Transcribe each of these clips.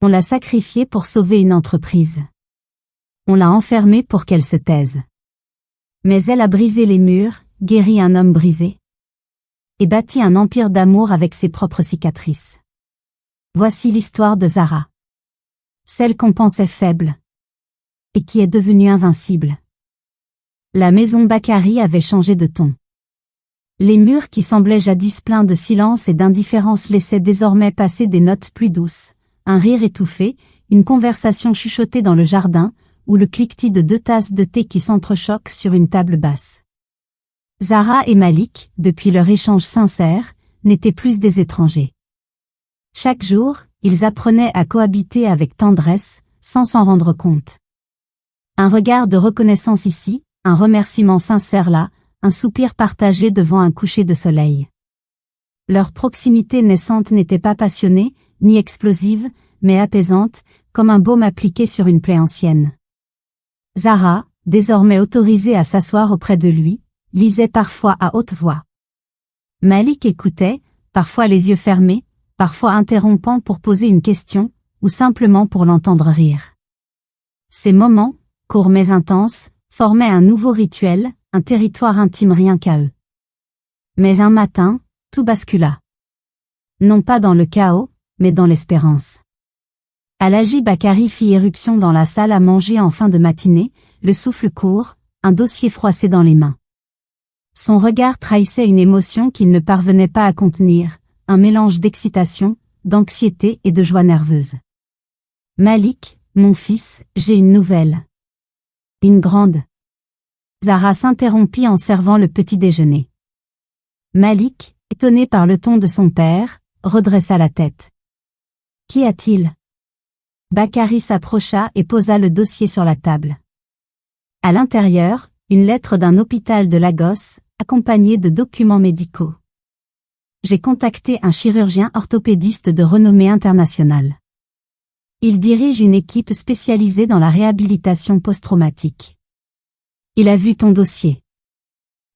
On l'a sacrifiée pour sauver une entreprise. On l'a enfermée pour qu'elle se taise. Mais elle a brisé les murs, guéri un homme brisé. Et bâti un empire d'amour avec ses propres cicatrices. Voici l'histoire de Zara. Celle qu'on pensait faible. Et qui est devenue invincible. La maison Bakari avait changé de ton. Les murs qui semblaient jadis pleins de silence et d'indifférence laissaient désormais passer des notes plus douces, un rire étouffé, une conversation chuchotée dans le jardin, ou le cliquetis de 2 tasses de thé qui s'entrechoquent sur une table basse. Zara et Malik, depuis leur échange sincère, n'étaient plus des étrangers. Chaque jour, ils apprenaient à cohabiter avec tendresse, sans s'en rendre compte. Un regard de reconnaissance ici, un remerciement sincère là, un soupir partagé devant un coucher de soleil. Leur proximité naissante n'était pas passionnée, ni explosive, mais apaisante, comme un baume appliqué sur une plaie ancienne. Zara, désormais autorisée à s'asseoir auprès de lui, lisait parfois à haute voix. Malik écoutait, parfois les yeux fermés, parfois interrompant pour poser une question, ou simplement pour l'entendre rire. Ces moments, courts mais intenses, formaient un nouveau rituel, un territoire intime rien qu'à eux. Mais un matin, tout bascula. Non pas dans le chaos, mais dans l'espérance. Al-Haji Bakari fit éruption dans la salle à manger en fin de matinée, le souffle court, un dossier froissé dans les mains. Son regard trahissait une émotion qu'il ne parvenait pas à contenir, un mélange d'excitation, d'anxiété et de joie nerveuse. Malik, mon fils, j'ai une nouvelle. Une grande. Zara s'interrompit en servant le petit déjeuner. Malik, étonné par le ton de son père, redressa la tête. Qu'y a-t-il? Bakari s'approcha et posa le dossier sur la table. À l'intérieur, une lettre d'un hôpital de Lagos, accompagnée de documents médicaux. J'ai contacté un chirurgien orthopédiste de renommée internationale. Il dirige une équipe spécialisée dans la réhabilitation post-traumatique. Il a vu ton dossier.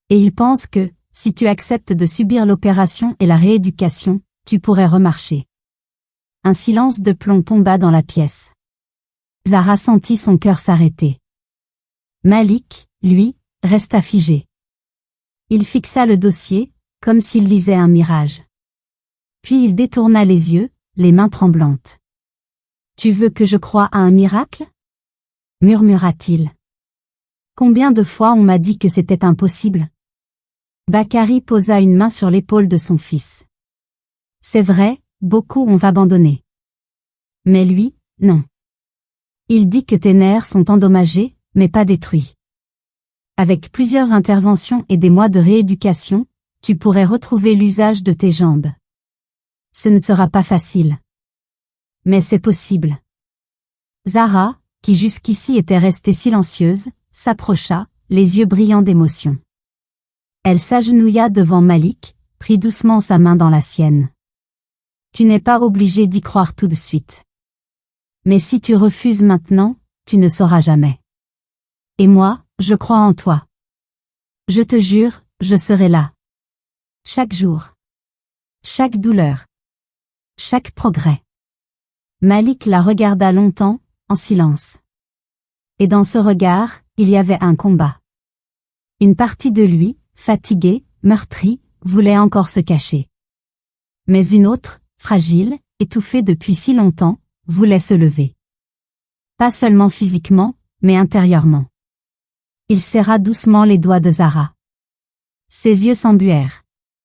Et il pense que, si tu acceptes de subir l'opération et la rééducation, tu pourrais remarcher. Un silence de plomb tomba dans la pièce. Zara sentit son cœur s'arrêter. Malik, lui, resta figé. Il fixa le dossier, comme s'il lisait un mirage. Puis il détourna les yeux, les mains tremblantes. « Tu veux que je croie à un miracle ?» murmura-t-il. « Combien de fois on m'a dit que c'était impossible ?» Bakari posa une main sur l'épaule de son fils. « C'est vrai, beaucoup ont abandonné. Mais lui, non. Il dit que tes nerfs sont endommagés, mais pas détruits. Avec plusieurs interventions et des mois de rééducation, tu pourrais retrouver l'usage de tes jambes. Ce ne sera pas facile. Mais c'est possible. » Zara, qui jusqu'ici était restée silencieuse, s'approcha, les yeux brillants d'émotion. Elle s'agenouilla devant Malik, prit doucement sa main dans la sienne. « Tu n'es pas obligé d'y croire tout de suite. Mais si tu refuses maintenant, tu ne sauras jamais. Et moi, je crois en toi. Je te jure, je serai là. Chaque jour. Chaque douleur. Chaque progrès. » Malik la regarda longtemps, en silence. Et dans ce regard, il y avait un combat. Une partie de lui, fatiguée, meurtrie, voulait encore se cacher. Mais une autre, fragile, étouffée depuis si longtemps, voulait se lever. Pas seulement physiquement, mais intérieurement. Il serra doucement les doigts de Zara. Ses yeux s'embuèrent.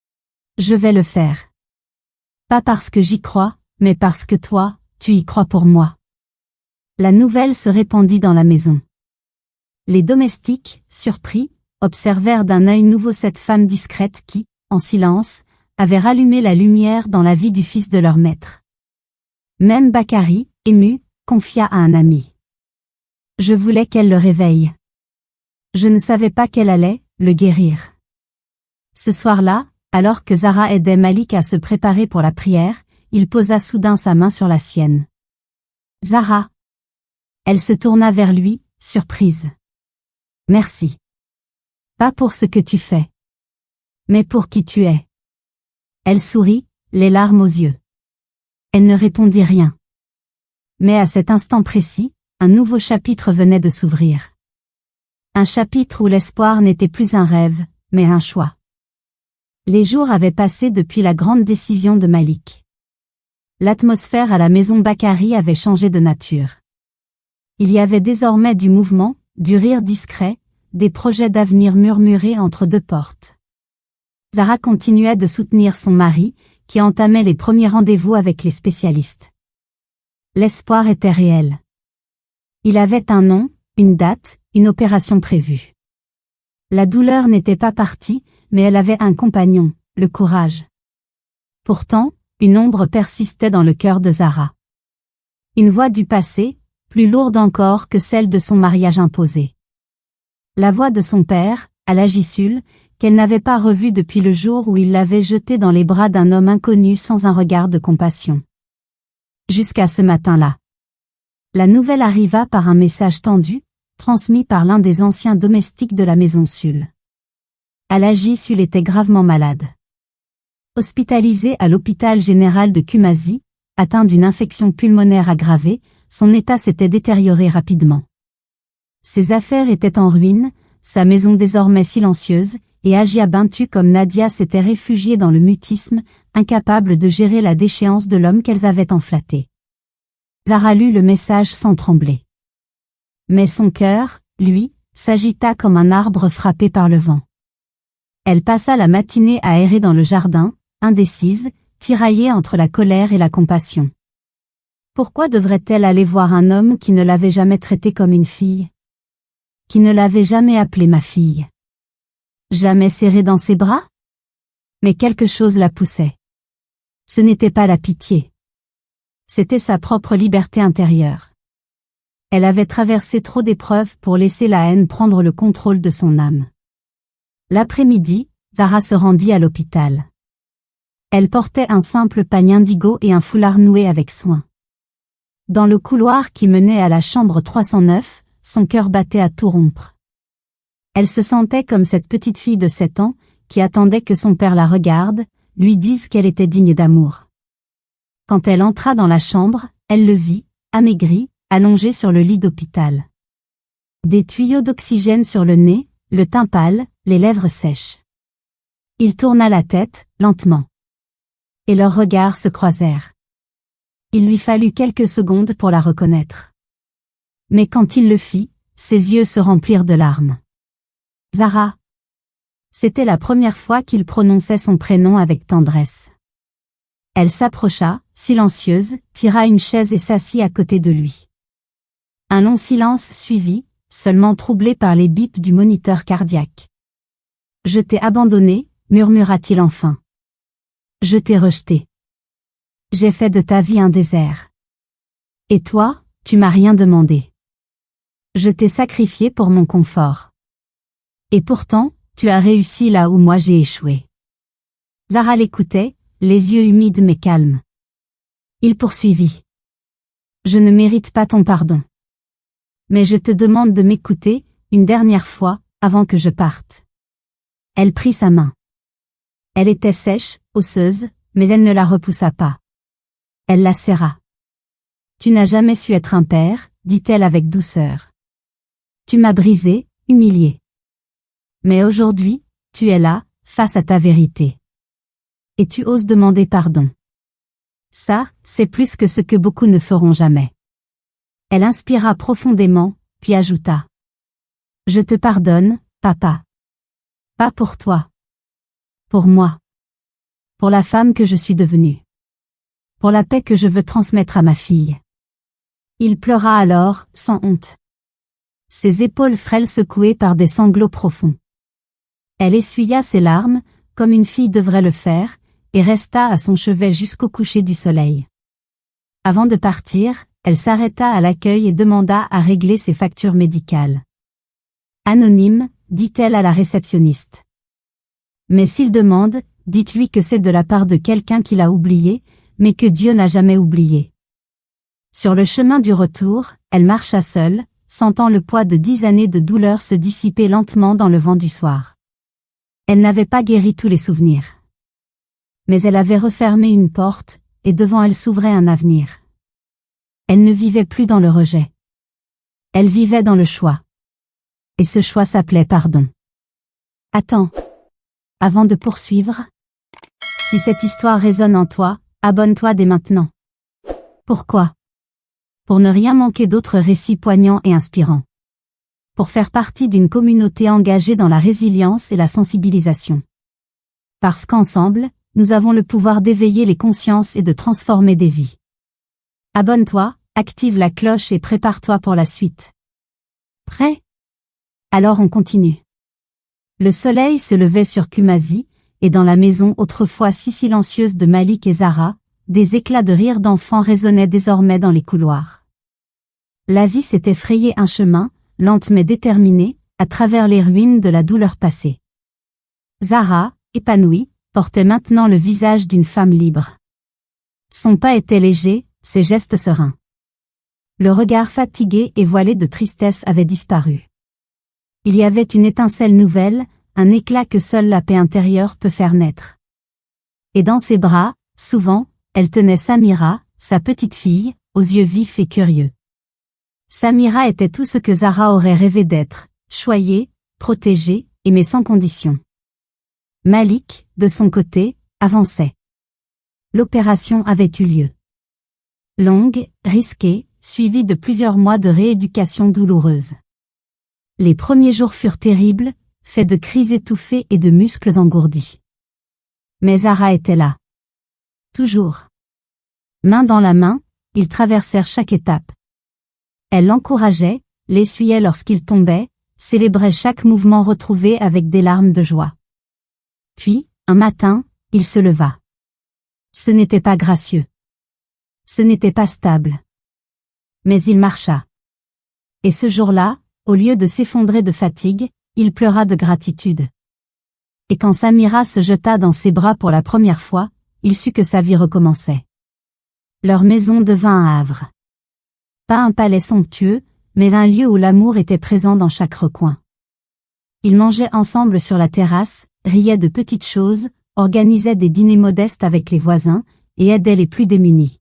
« Je vais le faire. Pas parce que j'y crois, mais parce que toi, tu y crois pour moi. » La nouvelle se répandit dans la maison. Les domestiques, surpris, observèrent d'un œil nouveau cette femme discrète qui, en silence, avait rallumé la lumière dans la vie du fils de leur maître. Même Bakari, ému, confia à un ami. « Je voulais qu'elle le réveille. Je ne savais pas qu'elle allait le guérir. » Ce soir-là, alors que Zara aidait Malik à se préparer pour la prière, il posa soudain sa main sur la sienne. « Zara !» Elle se tourna vers lui, surprise. « Merci. Pas pour ce que tu fais. Mais pour qui tu es. » Elle sourit, les larmes aux yeux. Elle ne répondit rien. Mais à cet instant précis, un nouveau chapitre venait de s'ouvrir. Un chapitre où l'espoir n'était plus un rêve, mais un choix. Les jours avaient passé depuis la grande décision de Malik. L'atmosphère à la maison Bakari avait changé de nature. Il y avait désormais du mouvement, du rire discret, des projets d'avenir murmurés entre deux portes. Zara continuait de soutenir son mari, qui entamait les premiers rendez-vous avec les spécialistes. L'espoir était réel. Il avait un nom, une date, une opération prévue. La douleur n'était pas partie, mais elle avait un compagnon, le courage. Pourtant, une ombre persistait dans le cœur de Zara. Une voix du passé, plus lourde encore que celle de son mariage imposé. La voix de son père, Al-Agisul, qu'elle n'avait pas revu depuis le jour où il l'avait jetée dans les bras d'un homme inconnu sans un regard de compassion. Jusqu'à ce matin-là. La nouvelle arriva par un message tendu, transmis par l'un des anciens domestiques de la maison Sul. Al-Agisul était gravement malade. Hospitalisé à l'hôpital général de Kumasi, atteint d'une infection pulmonaire aggravée, son état s'était détérioré rapidement. Ses affaires étaient en ruine, sa maison désormais silencieuse, et Agia Bintu comme Nadia s'étaient réfugiées dans le mutisme, incapables de gérer la déchéance de l'homme qu'elles avaient enflatté. Zara lut le message sans trembler. Mais son cœur, lui, s'agita comme un arbre frappé par le vent. Elle passa la matinée à errer dans le jardin, indécise, tiraillée entre la colère et la compassion. Pourquoi devrait-elle aller voir un homme qui ne l'avait jamais traitée comme une fille? Qui ne l'avait jamais appelée ma fille? Jamais serrée dans ses bras? Mais quelque chose la poussait. Ce n'était pas la pitié. C'était sa propre liberté intérieure. Elle avait traversé trop d'épreuves pour laisser la haine prendre le contrôle de son âme. L'après-midi, Zara se rendit à l'hôpital. Elle portait un simple pagne indigo et un foulard noué avec soin. Dans le couloir qui menait à la chambre 309, son cœur battait à tout rompre. Elle se sentait comme cette petite fille de 7 ans, qui attendait que son père la regarde, lui dise qu'elle était digne d'amour. Quand elle entra dans la chambre, elle le vit, amaigri, allongé sur le lit d'hôpital. Des tuyaux d'oxygène sur le nez, le teint pâle, les lèvres sèches. Il tourna la tête, lentement. Et leurs regards se croisèrent. Il lui fallut quelques secondes pour la reconnaître. Mais quand il le fit, ses yeux se remplirent de larmes. Zara. C'était la première fois qu'il prononçait son prénom avec tendresse. Elle s'approcha, silencieuse, tira une chaise et s'assit à côté de lui. Un long silence suivit, seulement troublé par les bips du moniteur cardiaque. « Je t'ai abandonné », murmura-t-il enfin. « Je t'ai rejeté. J'ai fait de ta vie un désert. Et toi, tu m'as rien demandé. Je t'ai sacrifié pour mon confort. Et pourtant, tu as réussi là où moi j'ai échoué. » Zara l'écoutait, les yeux humides mais calmes. Il poursuivit. « Je ne mérite pas ton pardon. Mais je te demande de m'écouter, une dernière fois, avant que je parte. » Elle prit sa main. Elle était sèche, osseuse, mais elle ne la repoussa pas. Elle la serra. « Tu n'as jamais su être un père, » dit-elle avec douceur. « Tu m'as brisé, humilié. Mais aujourd'hui, tu es là, face à ta vérité. Et tu oses demander pardon. Ça, c'est plus que ce que beaucoup ne feront jamais. » Elle inspira profondément, puis ajouta. « Je te pardonne, papa. Pas pour toi. Pour moi. Pour la femme que je suis devenue. Pour la paix que je veux transmettre à ma fille. » Il pleura alors, sans honte. Ses épaules frêles secouées par des sanglots profonds. Elle essuya ses larmes, comme une fille devrait le faire, et resta à son chevet jusqu'au coucher du soleil. Avant de partir, elle s'arrêta à l'accueil et demanda à régler ses factures médicales. « Anonyme », dit-elle à la réceptionniste. « Mais s'il demande, dites-lui que c'est de la part de quelqu'un qui l'a oublié, mais que Dieu n'a jamais oublié. » Sur le chemin du retour, elle marcha seule, sentant le poids de 10 années de douleur se dissiper lentement dans le vent du soir. Elle n'avait pas guéri tous les souvenirs. Mais elle avait refermé une porte, et devant elle s'ouvrait un avenir. Elle ne vivait plus dans le rejet. Elle vivait dans le choix. Et ce choix s'appelait pardon. Attends. Avant de poursuivre, si cette histoire résonne en toi, abonne-toi dès maintenant. Pourquoi? Pour ne rien manquer d'autres récits poignants et inspirants. Pour faire partie d'une communauté engagée dans la résilience et la sensibilisation. Parce qu'ensemble, nous avons le pouvoir d'éveiller les consciences et de transformer des vies. Abonne-toi, active la cloche et prépare-toi pour la suite. Prêt? Alors on continue. Le soleil se levait sur Kumasi, et dans la maison autrefois si silencieuse de Malik et Zara, des éclats de rire d'enfants résonnaient désormais dans les couloirs. La vie s'était frayé un chemin, lente mais déterminée, à travers les ruines de la douleur passée. Zara, épanouie, portait maintenant le visage d'une femme libre. Son pas était léger, ses gestes sereins. Le regard fatigué et voilé de tristesse avait disparu. Il y avait une étincelle nouvelle, un éclat que seule la paix intérieure peut faire naître. Et dans ses bras, souvent, elle tenait Samira, sa petite fille, aux yeux vifs et curieux. Samira était tout ce que Zara aurait rêvé d'être, choyée, protégée, aimée sans condition. Malik, de son côté, avançait. L'opération avait eu lieu. Longue, risquée, suivie de plusieurs mois de rééducation douloureuse. Les premiers jours furent terribles, faits de cris étouffés et de muscles engourdis. Mais Zara était là. Toujours. Main dans la main, ils traversèrent chaque étape. Elle l'encourageait, l'essuyait lorsqu'il tombait, célébrait chaque mouvement retrouvé avec des larmes de joie. Puis, un matin, il se leva. Ce n'était pas gracieux. Ce n'était pas stable. Mais il marcha. Et ce jour-là, au lieu de s'effondrer de fatigue, il pleura de gratitude. Et quand Samira se jeta dans ses bras pour la première fois, il sut que sa vie recommençait. Leur maison devint un havre. Pas un palais somptueux, mais un lieu où l'amour était présent dans chaque recoin. Ils mangeaient ensemble sur la terrasse, riaient de petites choses, organisaient des dîners modestes avec les voisins, et aidaient les plus démunis.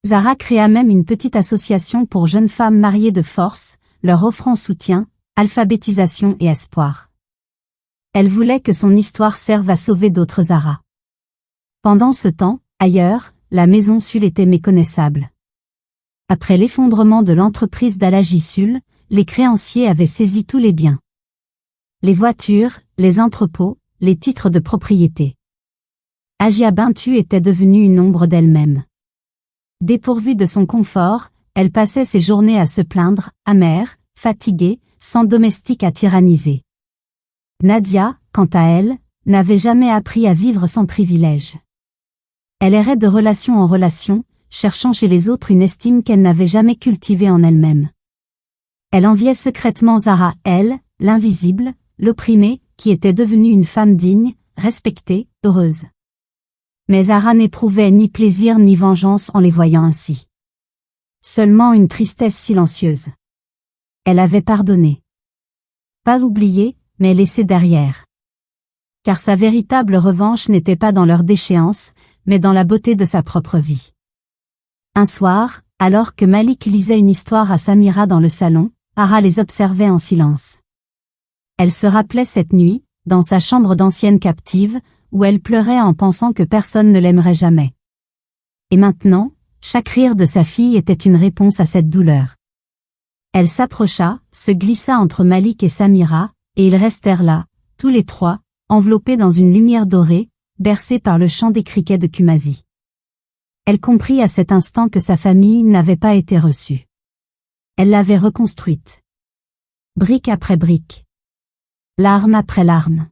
Zara créa même une petite association pour jeunes femmes mariées de force, leur offrant soutien, alphabétisation et espoir. Elle voulait que son histoire serve à sauver d'autres Zara. Pendant ce temps, ailleurs, la maison Sul était méconnaissable. Après l'effondrement de l'entreprise d'Alaji Sul, les créanciers avaient saisi tous les biens. Les voitures, les entrepôts, les titres de propriété. Ajia Bintu était devenue une ombre d'elle-même. Dépourvue de son confort, elle passait ses journées à se plaindre, amère, fatiguée, sans domestique à tyranniser. Nadia, quant à elle, n'avait jamais appris à vivre sans privilège. Elle errait de relation en relation, cherchant chez les autres une estime qu'elle n'avait jamais cultivée en elle-même. Elle enviait secrètement Zara, elle, l'invisible, l'opprimée, qui était devenue une femme digne, respectée, heureuse. Mais Zara n'éprouvait ni plaisir ni vengeance en les voyant ainsi. Seulement une tristesse silencieuse. Elle avait pardonné. Pas oublié, mais laissé derrière. Car sa véritable revanche n'était pas dans leur déchéance, mais dans la beauté de sa propre vie. Un soir, alors que Malik lisait une histoire à Samira dans le salon, Ara les observait en silence. Elle se rappelait cette nuit, dans sa chambre d'ancienne captive, où elle pleurait en pensant que personne ne l'aimerait jamais. Et maintenant, chaque rire de sa fille était une réponse à cette douleur. Elle s'approcha, se glissa entre Malik et Samira, et ils restèrent là, tous les trois, enveloppés dans une lumière dorée, bercés par le chant des criquets de Kumasi. Elle comprit à cet instant que sa famille n'avait pas été reçue. Elle l'avait reconstruite. Brique après brique. Larme après larme.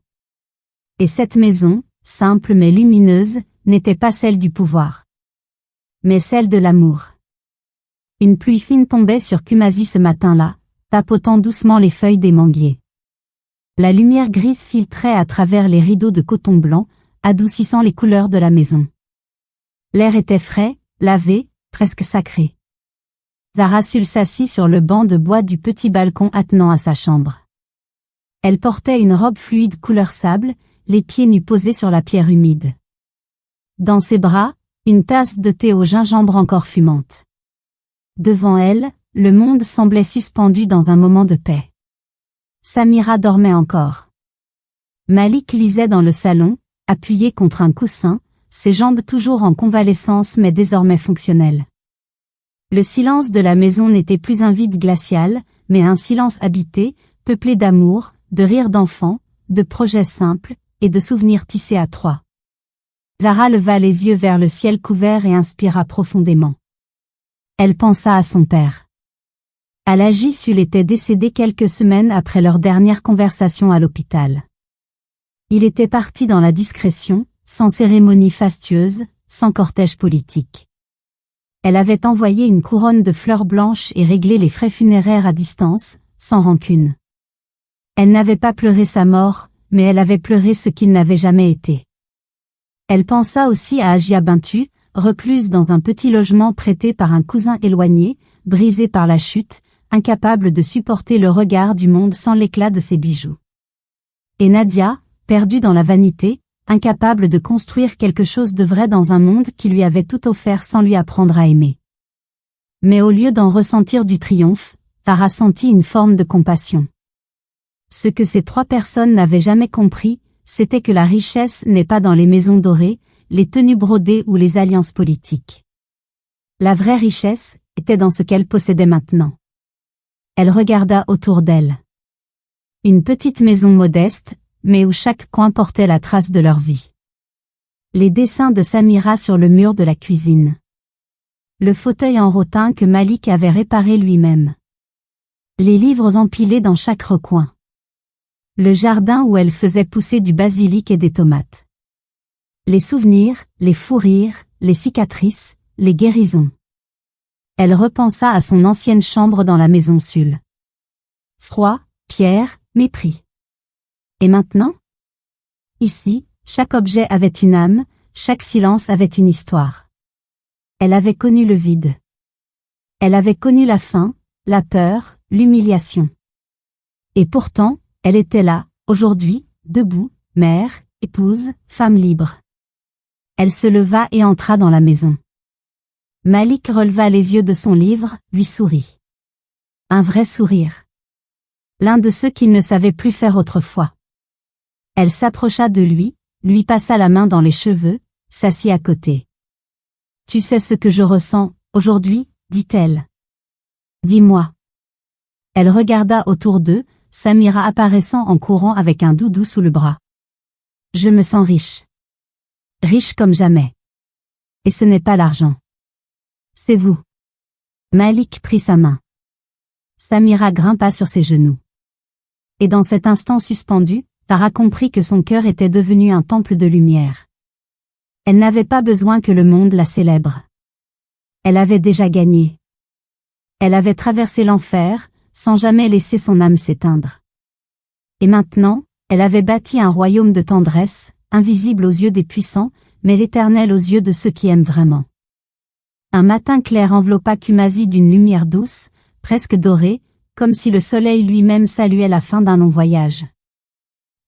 Et cette maison, simple mais lumineuse, n'était pas celle du pouvoir. Mais celle de l'amour. Une pluie fine tombait sur Kumasi ce matin-là, tapotant doucement les feuilles des manguiers. La lumière grise filtrait à travers les rideaux de coton blanc, adoucissant les couleurs de la maison. L'air était frais, lavé, presque sacré. Zara Sul s'assit sur le banc de bois du petit balcon attenant à sa chambre. Elle portait une robe fluide couleur sable, les pieds nus posés sur la pierre humide. Dans ses bras, une tasse de thé au gingembre encore fumante. Devant elle, le monde semblait suspendu dans un moment de paix. Samira dormait encore. Malik lisait dans le salon, appuyé contre un coussin, ses jambes toujours en convalescence mais désormais fonctionnelles. Le silence de la maison n'était plus un vide glacial, mais un silence habité, peuplé d'amour, de rires d'enfants, de projets simples, et de souvenirs tissés à trois. Zara leva les yeux vers le ciel couvert et inspira profondément. Elle pensa à son père. Alhaji Sul était décédé quelques semaines après leur dernière conversation à l'hôpital. Il était parti dans la discrétion, sans cérémonie fastueuse, sans cortège politique. Elle avait envoyé une couronne de fleurs blanches et réglé les frais funéraires à distance, sans rancune. Elle n'avait pas pleuré sa mort, mais elle avait pleuré ce qu'il n'avait jamais été. Elle pensa aussi à Ajia Bintu, recluse dans un petit logement prêté par un cousin éloigné, brisé par la chute, incapable de supporter le regard du monde sans l'éclat de ses bijoux. Et Nadia, perdue dans la vanité, incapable de construire quelque chose de vrai dans un monde qui lui avait tout offert sans lui apprendre à aimer. Mais au lieu d'en ressentir du triomphe, Zara sentit une forme de compassion. Ce que ces trois personnes n'avaient jamais compris, c'était que la richesse n'est pas dans les maisons dorées, les tenues brodées ou les alliances politiques. La vraie richesse était dans ce qu'elle possédait maintenant. Elle regarda autour d'elle. Une petite maison modeste, mais où chaque coin portait la trace de leur vie. Les dessins de Samira sur le mur de la cuisine. Le fauteuil en rotin que Malik avait réparé lui-même. Les livres empilés dans chaque recoin. Le jardin où elle faisait pousser du basilic et des tomates. Les souvenirs, les fous rires, les cicatrices, les guérisons. Elle repensa à son ancienne chambre dans la maison Sul. Froid, pierre, mépris. Et maintenant? Ici, chaque objet avait une âme, chaque silence avait une histoire. Elle avait connu le vide. Elle avait connu la faim, la peur, l'humiliation. Et pourtant, elle était là, aujourd'hui, debout, mère, épouse, femme libre. Elle se leva et entra dans la maison. Malik releva les yeux de son livre, lui sourit. Un vrai sourire. L'un de ceux qu'il ne savait plus faire autrefois. Elle s'approcha de lui passa la main dans les cheveux, s'assit à côté. Tu sais ce que je ressens, aujourd'hui, dit-elle. Dis-moi. Elle regarda autour d'eux, Samira apparaissant en courant avec un doudou sous le bras. Je me sens riche. Riche comme jamais. Et ce n'est pas l'argent. C'est vous. Malik prit sa main. Samira grimpa sur ses genoux. Et dans cet instant suspendu, Zara comprit que son cœur était devenu un temple de lumière. Elle n'avait pas besoin que le monde la célèbre. Elle avait déjà gagné. Elle avait traversé l'enfer, sans jamais laisser son âme s'éteindre. Et maintenant, elle avait bâti un royaume de tendresse, invisible aux yeux des puissants, mais l'éternel aux yeux de ceux qui aiment vraiment. Un matin clair enveloppa Kumasi d'une lumière douce, presque dorée, comme si le soleil lui-même saluait la fin d'un long voyage.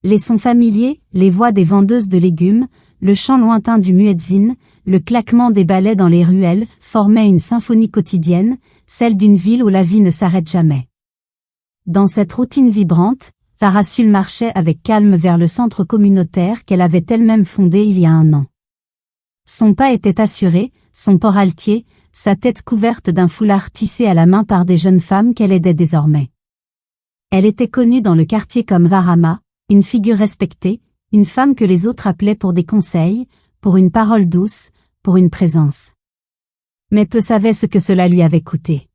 Les sons familiers, les voix des vendeuses de légumes, le chant lointain du muezzin, le claquement des balais dans les ruelles, formaient une symphonie quotidienne, celle d'une ville où la vie ne s'arrête jamais. Dans cette routine vibrante, Zara Sul marchait avec calme vers le centre communautaire qu'elle avait elle-même fondé il y a 1 an. Son pas était assuré, son port altier, sa tête couverte d'un foulard tissé à la main par des jeunes femmes qu'elle aidait désormais. Elle était connue dans le quartier comme Zarama, une figure respectée, une femme que les autres appelaient pour des conseils, pour une parole douce, pour une présence. Mais peu savaient ce que cela lui avait coûté.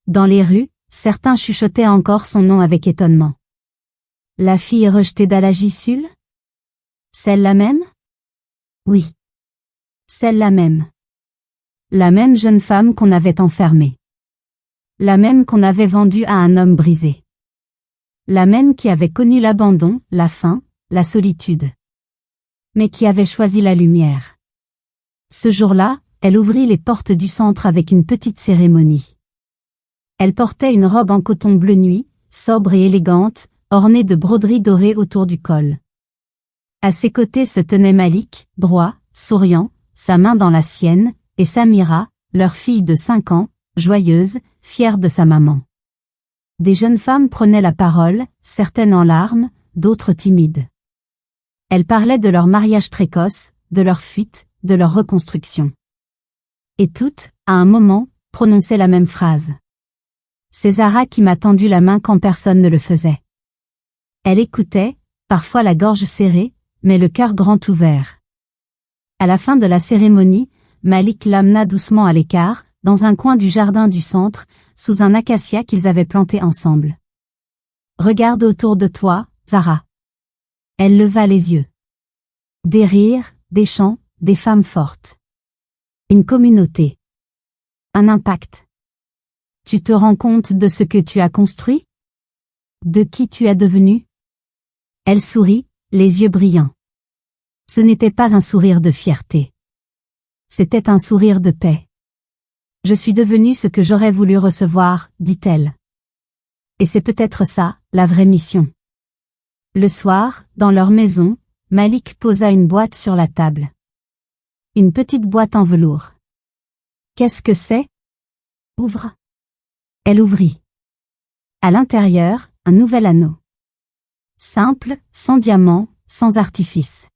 Dans les rues, certains chuchotaient encore son nom avec étonnement. La fille rejetée d'Alhaji Sul? Celle-là même? Oui. Celle-là même. La même jeune femme qu'on avait enfermée. La même qu'on avait vendue à un homme brisé. La même qui avait connu l'abandon, la faim, la solitude. Mais qui avait choisi la lumière. Ce jour-là, elle ouvrit les portes du centre avec une petite cérémonie. Elle portait une robe en coton bleu nuit, sobre et élégante, ornée de broderies dorées autour du col. À ses côtés se tenait Malik, droit, souriant, sa main dans la sienne, et Samira, leur fille de 5 ans, joyeuse, fière de sa maman. Des jeunes femmes prenaient la parole, certaines en larmes, d'autres timides. Elles parlaient de leur mariage précoce, de leur fuite, de leur reconstruction. Et toutes, à un moment, prononçaient la même phrase. C'est Zara qui m'a tendu la main quand personne ne le faisait. Elle écoutait, parfois la gorge serrée, mais le cœur grand ouvert. À la fin de la cérémonie, Malik l'amena doucement à l'écart, dans un coin du jardin du centre, sous un acacia qu'ils avaient planté ensemble. Regarde autour de toi, Zara. Elle leva les yeux. Des rires, des chants, des femmes fortes. Une communauté. Un impact. Tu te rends compte de ce que tu as construit? De qui tu es devenu? Elle sourit, les yeux brillants. Ce n'était pas un sourire de fierté. C'était un sourire de paix. Je suis devenue ce que j'aurais voulu recevoir, dit-elle. Et c'est peut-être ça, la vraie mission. Le soir, dans leur maison, Malik posa une boîte sur la table. Une petite boîte en velours. Qu'est-ce que c'est? Ouvre. Elle ouvrit. À l'intérieur, un nouvel anneau. Simple, sans diamant, sans artifice.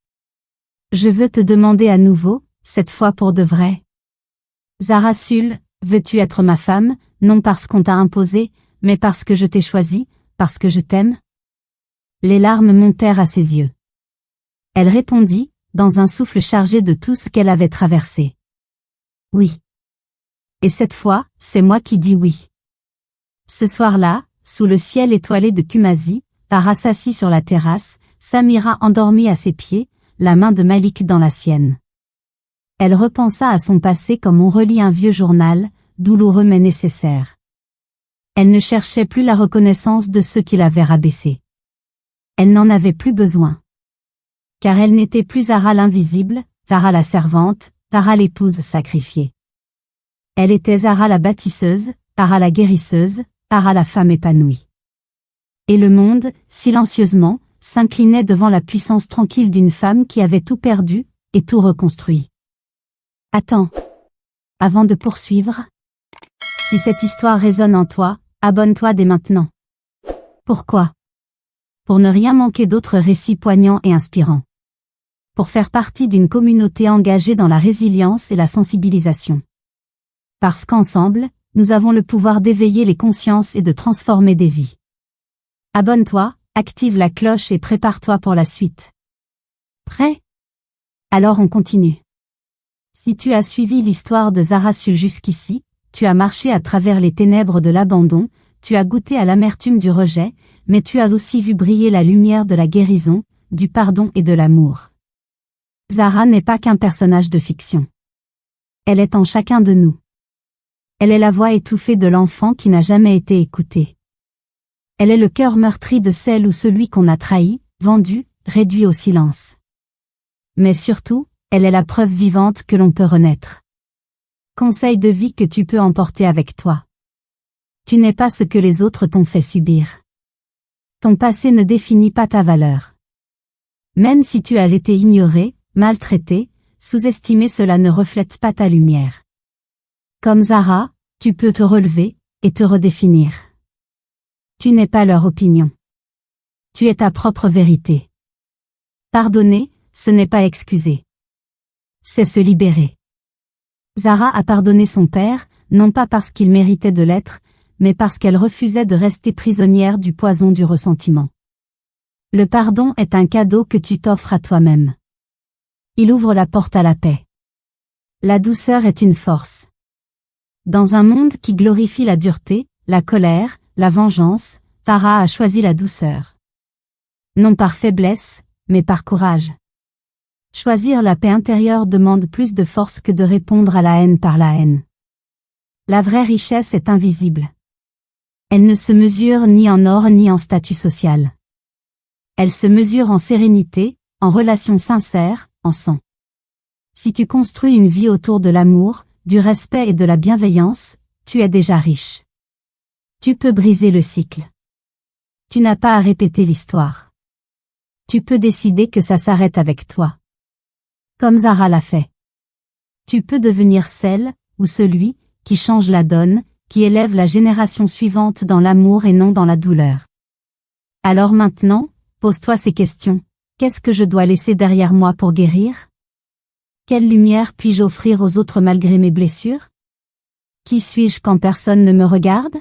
Je veux te demander à nouveau, cette fois pour de vrai. Zara Sul, veux-tu être ma femme, non parce qu'on t'a imposé, mais parce que je t'ai choisi, parce que je t'aime? Les larmes montèrent à ses yeux. Elle répondit, dans un souffle chargé de tout ce qu'elle avait traversé. Oui. Et cette fois, c'est moi qui dis oui. Ce soir-là, sous le ciel étoilé de Kumasi, Zara s'assit sur la terrasse, Samira endormie à ses pieds, la main de Malik dans la sienne. Elle repensa à son passé comme on relit un vieux journal, douloureux mais nécessaire. Elle ne cherchait plus la reconnaissance de ceux qui l'avaient rabaissée. Elle n'en avait plus besoin. Car elle n'était plus Zara l'invisible, Zara la servante, Zara l'épouse sacrifiée. Elle était Zara la bâtisseuse, Zara la guérisseuse, Zara la femme épanouie. Et le monde, silencieusement, s'inclinait devant la puissance tranquille d'une femme qui avait tout perdu, et tout reconstruit. Attends. Avant de poursuivre. Si cette histoire résonne en toi, abonne-toi dès maintenant. Pourquoi? Pour ne rien manquer d'autres récits poignants et inspirants. Pour faire partie d'une communauté engagée dans la résilience et la sensibilisation. Parce qu'ensemble, nous avons le pouvoir d'éveiller les consciences et de transformer des vies. Abonne-toi, active la cloche et prépare-toi pour la suite. Prêt? Alors on continue. Si tu as suivi l'histoire de Zara Sul jusqu'ici, tu as marché à travers les ténèbres de l'abandon, tu as goûté à l'amertume du rejet, mais tu as aussi vu briller la lumière de la guérison, du pardon et de l'amour. Zara n'est pas qu'un personnage de fiction. Elle est en chacun de nous. Elle est la voix étouffée de l'enfant qui n'a jamais été écouté. Elle est le cœur meurtri de celle ou celui qu'on a trahi, vendu, réduit au silence. Mais surtout, elle est la preuve vivante que l'on peut renaître. Conseil de vie que tu peux emporter avec toi. Tu n'es pas ce que les autres t'ont fait subir. Ton passé ne définit pas ta valeur. Même si tu as été ignoré, maltraité, sous-estimé, cela ne reflète pas ta lumière. Comme Zara, tu peux te relever, et te redéfinir. Tu n'es pas leur opinion. Tu es ta propre vérité. Pardonner, ce n'est pas excuser. C'est se libérer. Zara a pardonné son père, non pas parce qu'il méritait de l'être, mais parce qu'elle refusait de rester prisonnière du poison du ressentiment. Le pardon est un cadeau que tu t'offres à toi-même. Il ouvre la porte à la paix. La douceur est une force. Dans un monde qui glorifie la dureté, la colère, la vengeance, Zara a choisi la douceur. Non par faiblesse, mais par courage. Choisir la paix intérieure demande plus de force que de répondre à la haine par la haine. La vraie richesse est invisible. Elle ne se mesure ni en or ni en statut social. Elle se mesure en sérénité, en relations sincères, en sang. Si tu construis une vie autour de l'amour, du respect et de la bienveillance, tu es déjà riche. Tu peux briser le cycle. Tu n'as pas à répéter l'histoire. Tu peux décider que ça s'arrête avec toi. Comme Zara l'a fait. Tu peux devenir celle, ou celui, qui change la donne, qui élève la génération suivante dans l'amour et non dans la douleur. Alors maintenant, pose-toi ces questions. Qu'est-ce que je dois laisser derrière moi pour guérir? Quelle lumière puis-je offrir aux autres malgré mes blessures? Qui suis-je quand personne ne me regarde?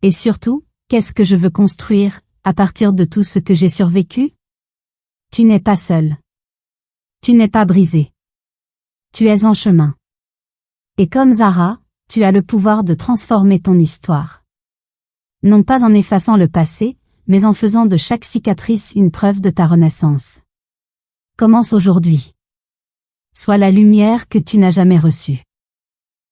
Et surtout, qu'est-ce que je veux construire, à partir de tout ce que j'ai survécu? Tu n'es pas seul. Tu n'es pas brisé. Tu es en chemin. Et comme Zara, tu as le pouvoir de transformer ton histoire. Non pas en effaçant le passé, mais en faisant de chaque cicatrice une preuve de ta renaissance. Commence aujourd'hui. Sois la lumière que tu n'as jamais reçue.